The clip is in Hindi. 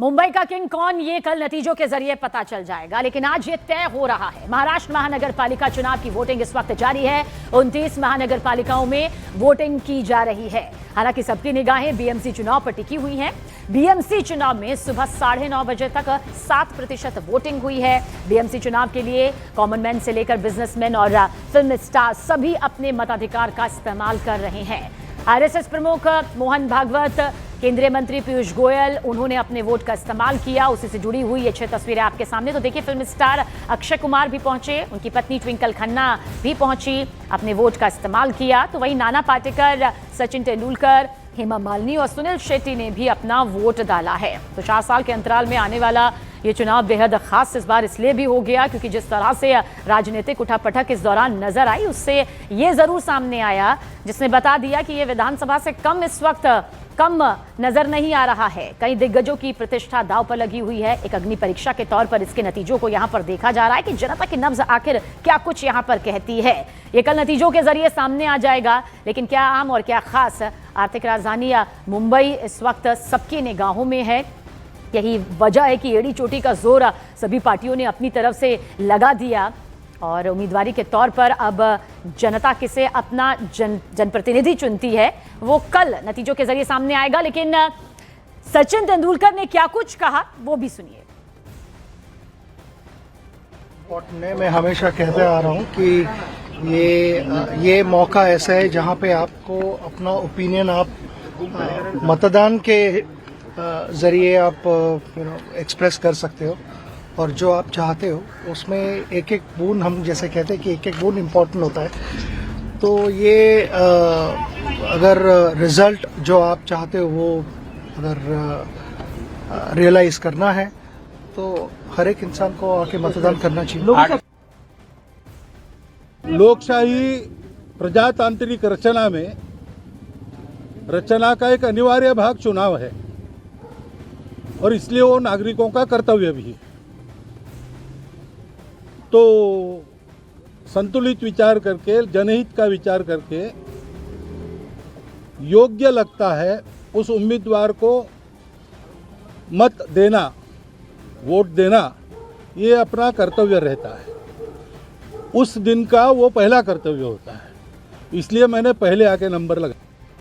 मुंबई का किंग कौन, ये कल नतीजों के जरिए पता चल जाएगा, लेकिन आज ये तय हो रहा है। महाराष्ट्र महानगर पालिका चुनाव की वोटिंग इस वक्त जारी है। 29 महानगर पालिकाओं में वोटिंग की जा रही है। हालांकि सबकी निगाहें बीएमसी चुनाव पर टिकी हुई हैं। बीएमसी चुनाव में सुबह 9:30 बजे तक 7% वोटिंग हुई है। बीएमसी चुनाव के लिए कॉमन मैन से लेकर बिजनेसमैन और फिल्म स्टार सभी अपने मताधिकार का इस्तेमाल कर रहे हैं। आरएसएस प्रमुख मोहन भागवत, केंद्रीय मंत्री पीयूष गोयल, उन्होंने अपने वोट का इस्तेमाल किया। उसी से जुड़ी हुई ये 6 तस्वीरें आपके सामने। तो देखिए, फिल्म स्टार अक्षय कुमार भी पहुंचे, उनकी पत्नी ट्विंकल खन्ना भी पहुंची, अपने वोट का इस्तेमाल किया। तो वहीं नाना पाटेकर, सचिन तेंदुलकर, हेमा मालिनी और सुनील शेट्टी ने भी अपना वोट डाला है। तो 4 साल के अंतराल में आने वाला ये चुनाव बेहद खास इस बार इसलिए भी हो गया क्योंकि जिस तरह से राजनीतिक उठापटक इस दौरान नजर आई, उससे ये जरूर सामने आया, जिसने बता दिया कि ये विधानसभा से कम इस वक्त कम नजर नहीं आ रहा है। कई दिग्गजों की प्रतिष्ठा दांव पर लगी हुई है। एक अग्नि परीक्षा के तौर पर इसके नतीजों को यहां पर देखा जा रहा है कि जनता की नब्ज आखिर क्या कुछ यहां पर कहती है। ये कल नतीजों के जरिए सामने आ जाएगा। लेकिन क्या आम और क्या खास, आर्थिक राजधानी मुंबई इस वक्त सबकी निगाहों में है। यही वजह है कि एड़ी चोटी का जोर सभी पार्टियों ने अपनी तरफ से लगा दिया और उम्मीदवारी के तौर पर अब जनता किसे अपना जनप्रतिनिधि चुनती है वो कल नतीजों के जरिए सामने आएगा। लेकिन सचिन तेंदुलकर ने क्या कुछ कहा वो भी सुनिए। मैं हमेशा कहते आ रहा हूं कि ये मौका ऐसा है जहां पे आपको अपना ओपिनियन आप मतदान के जरिए आप एक्सप्रेस कर सकते हो और जो आप चाहते हो उसमें एक एक बूंद, हम जैसे कहते हैं कि एक एक बूंद इम्पोर्टेंट होता है। तो ये अगर रिजल्ट जो आप चाहते हो वो अगर रियलाइज करना है तो हर एक इंसान को आके मतदान करना चाहिए। लोकशाही प्रजातांत्रिक रचना का एक अनिवार्य भाग चुनाव है और इसलिए वो नागरिकों का कर्तव्य भी है। तो संतुलित विचार करके, जनहित का विचार करके योग्य लगता है उस उम्मीदवार को मत देना, वोट देना, ये अपना कर्तव्य रहता है। उस दिन का वो पहला कर्तव्य होता है। इसलिए मैंने पहले आके नंबर लगा।